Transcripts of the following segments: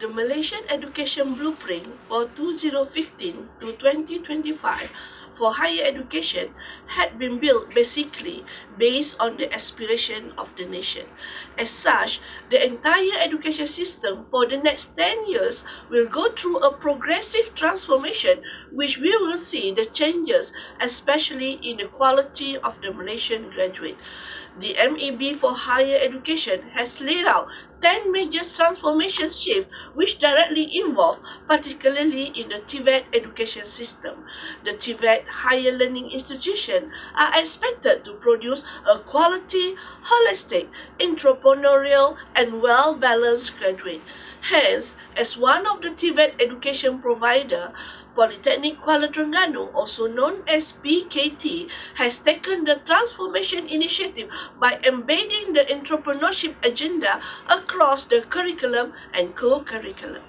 Malaysian Education Blueprint for 2015 to 2025 for higher education had been built basically based on the aspiration of the nation. As such, the entire education system for the next 10 years will go through a progressive transformation, which we will see the changes, especially in the quality of the Malaysian graduate. The MEB for higher education has laid out 10 major transformation shifts which directly involve, particularly in the Tvet education system. The Tvet higher learning institutions are expected to produce a quality, holistic, entrepreneurial, and well-balanced graduate. Hence, as one of the Tvet education provider, Politeknik Kuala Terengganu, also known as PKT, has taken the transformation initiative by embedding the entrepreneurship agenda across the curriculum and co-curriculum.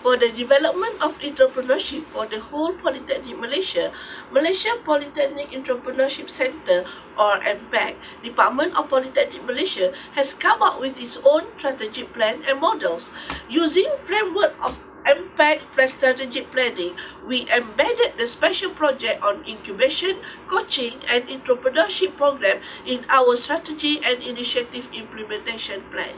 For the development of entrepreneurship for the whole Polytechnic Malaysia, Malaysia Polytechnic Entrepreneurship Centre or MPAC, Department of Polytechnic Malaysia, has come up with its own strategic plan and models. Using framework of MPAC strategic planning, we embedded the special project on incubation, coaching, and entrepreneurship program in our strategy and initiative implementation plan.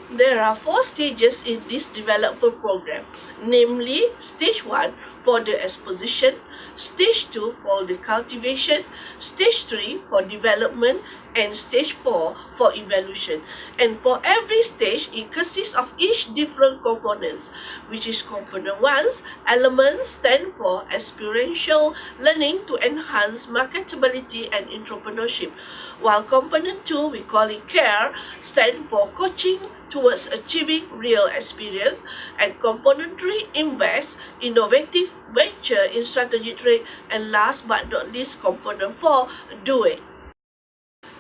There are 4 stages in this development program, namely Stage 1 for the exposition, Stage 2 for the cultivation, Stage 3 for development, and Stage 4 for evaluation. And for every stage, it consists of each different components, which is component 1's elements stand for experiential learning to enhance marketability and entrepreneurship, while component 2, we call it care, stand for coaching towards achieving real experience, and component 3, invest, innovative venture in strategy trade, and last but not least, component 4, do it.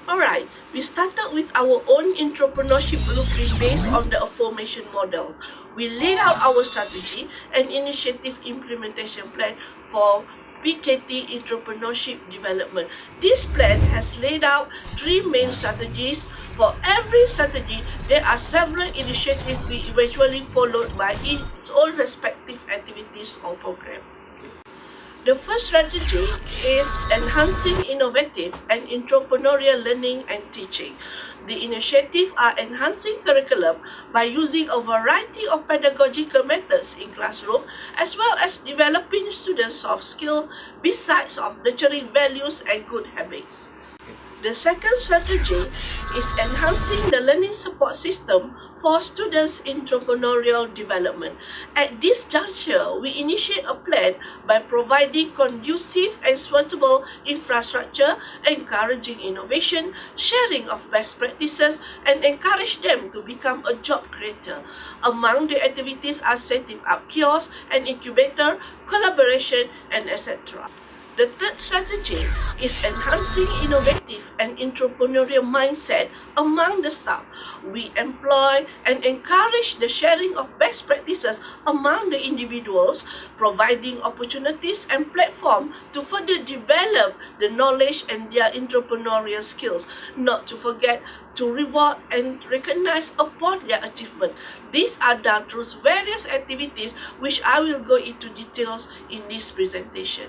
Alright, we started with our own entrepreneurship blueprint based on the aforementioned models. We laid out our strategy and initiative implementation plan for PKT entrepreneurship development. This plan has laid out 3 main strategies. For every strategy, there are several initiatives we eventually followed by its own respective activities or program. The first strategy is enhancing innovative and entrepreneurial learning and teaching. The initiatives are enhancing curriculum by using a variety of pedagogical methods in classroom, as well as developing students' soft skills besides of nurturing values and good habits. The second strategy is enhancing the learning support system for students' entrepreneurial development. At this juncture, we initiate a plan by providing conducive and suitable infrastructure, encouraging innovation, sharing of best practices, and encourage them to become a job creator. Among the activities are setting up kiosks and incubator, collaboration, and etc. The third strategy is enhancing innovative and entrepreneurial mindset among the staff. We employ and encourage the sharing of best practices among the individuals, providing opportunities and platform to further develop the knowledge and their entrepreneurial skills, not to forget to reward and recognize upon their achievement. These are done through various activities which I will go into details in this presentation.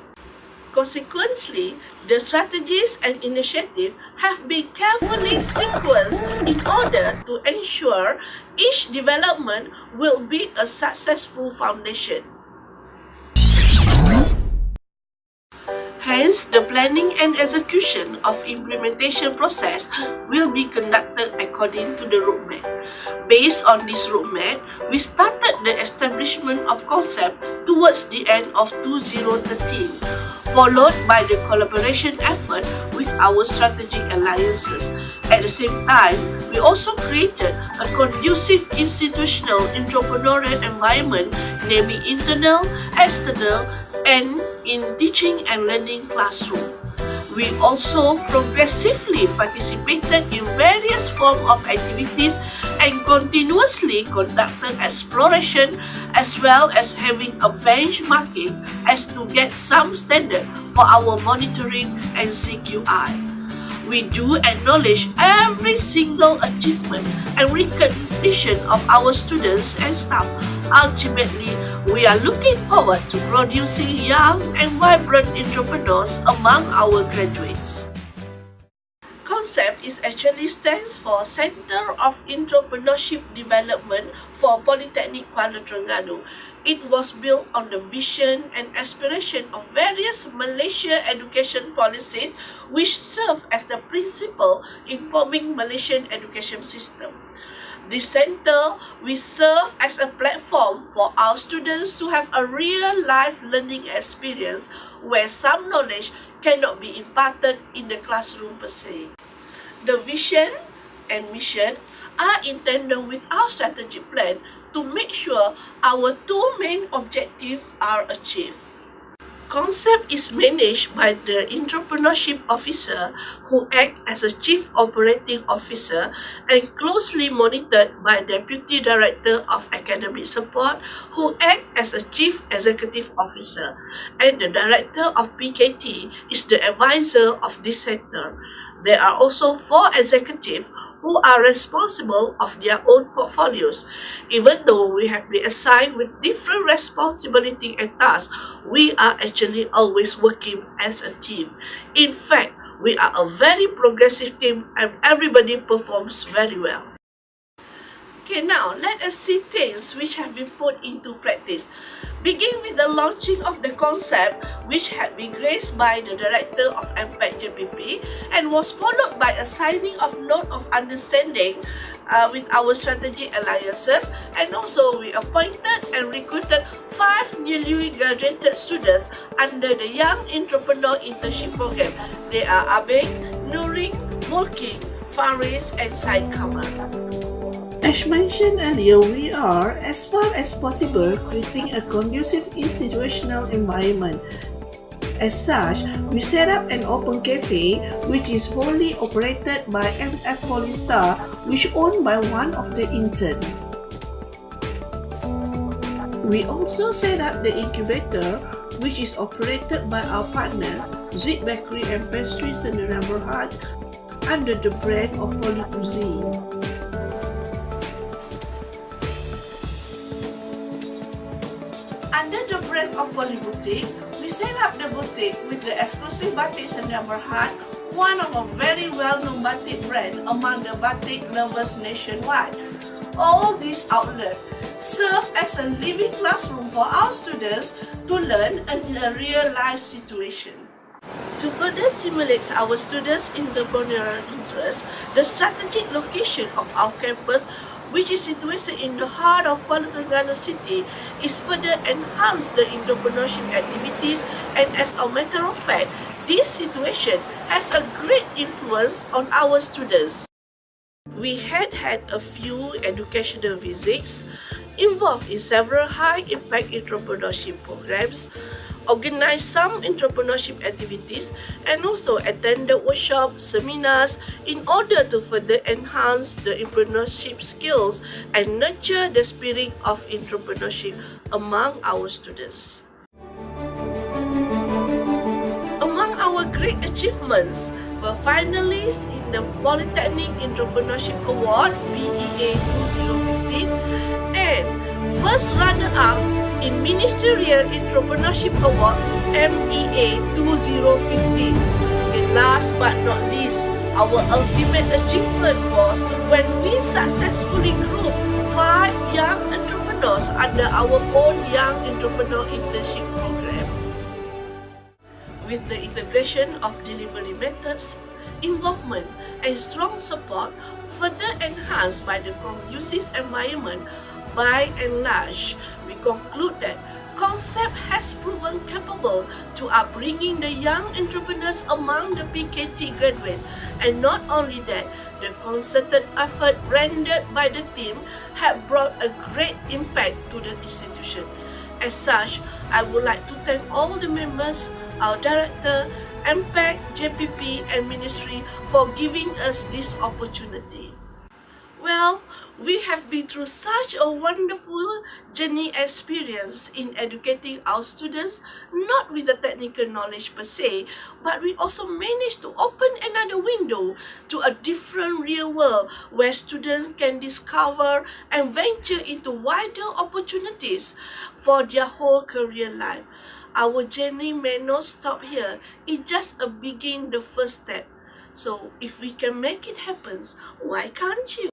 Consequently, the strategies and initiatives have been carefully sequenced in order to ensure each development will be a successful foundation. Hence, the planning and execution of implementation process will be conducted according to the roadmap. Based on this roadmap, we started the establishment of concept towards the end of 2013, followed by the collaboration effort with our strategic alliances. At the same time, we also created a conducive institutional entrepreneurial environment, namely internal, external, and in teaching and learning classroom. We also progressively participated in various forms of activities and continuously conducted exploration, as well as having a benchmarking as to get some standard for our monitoring and CQI. We do acknowledge every single achievement and recognition of our students and staff, Ultimately, we are looking forward to producing young and vibrant entrepreneurs among our graduates. Concept is actually stands for Center of Entrepreneurship Development for Politeknik Kuala Terengganu. It was built on the vision and aspiration of various Malaysia education policies which serve as the principle informing Malaysian education system. This center will serve as a platform for our students to have a real-life learning experience where some knowledge cannot be imparted in the classroom per se. The vision and mission are in tandem with our strategic plan to make sure our two main objectives are achieved. Concept is managed by the Entrepreneurship Officer who acts as a Chief Operating Officer and closely monitored by Deputy Director of Academic Support who acts as a Chief Executive Officer, and the Director of PKT is the advisor of this center. There are also 4 executives who are responsible of their own portfolios. Even though we have been assigned with different responsibility and tasks, we are actually always working as a team. In fact, we are a very progressive team and everybody performs very well. Okay, now let us see things which have been put into practice. Begin with the launching of the concept, which had been graced by the Director of MPAC JPP and was followed by a signing of note of understanding with our strategic alliances, and also we appointed and recruited 5 newly graduated students under the Young Entrepreneur Internship Program. They are Abeng, Nuring, Mulking, Faris and Said Kamal. As mentioned earlier, we are, as far as possible, creating a conducive institutional environment. As such, we set up an open cafe which is wholly operated by MF Polystar, which owned by one of the interns. We also set up the incubator which is operated by our partner, Sweet Bakery and Pastries in the Neighborhood under the brand of Polycuisine. Under the brand of Poly Boutique, we set up the boutique with the exclusive batik Neighborhood, one of a very well-known batik brand among the batik lovers nationwide. All these outlets serve as a living classroom for our students to learn in a real-life situation. To further stimulate our students' entrepreneurial interest, the strategic location of our campus, which is situated in the heart of Kuala Terengganu City, is further enhance the entrepreneurship activities, and as a matter of fact, this situation has a great influence on our students. We had a few educational visits, involved in several high-impact entrepreneurship programs, organized some entrepreneurship activities, and also attended workshops, seminars in order to further enhance the entrepreneurship skills and nurture the spirit of entrepreneurship among our students. Among our great achievements were finalists in the Politeknik Entrepreneurship Award BEA 2015 and first runner-up in Ministerial Entrepreneurship Award MEA 2015. And last but not least, our ultimate achievement was when we successfully grouped 5 young entrepreneurs under our own Young Entrepreneur Internship Program. With the integration of delivery methods, involvement and strong support further enhanced by the conducive environment, by and large, we conclude that concept has proven capable to upbringing the young entrepreneurs among the PKT graduates, and not only that, the concerted effort rendered by the team have brought a great impact to the institution. As such, I would like to thank all the members, our director, MPAC, JPP and Ministry for giving us this opportunity. Well, we have been through such a wonderful journey experience in educating our students, not with the technical knowledge per se, but we also managed to open another window to a different real world where students can discover and venture into wider opportunities for their whole career life. Our journey may not stop here, it's just a begin the first step. So if we can make it happen, why can't you?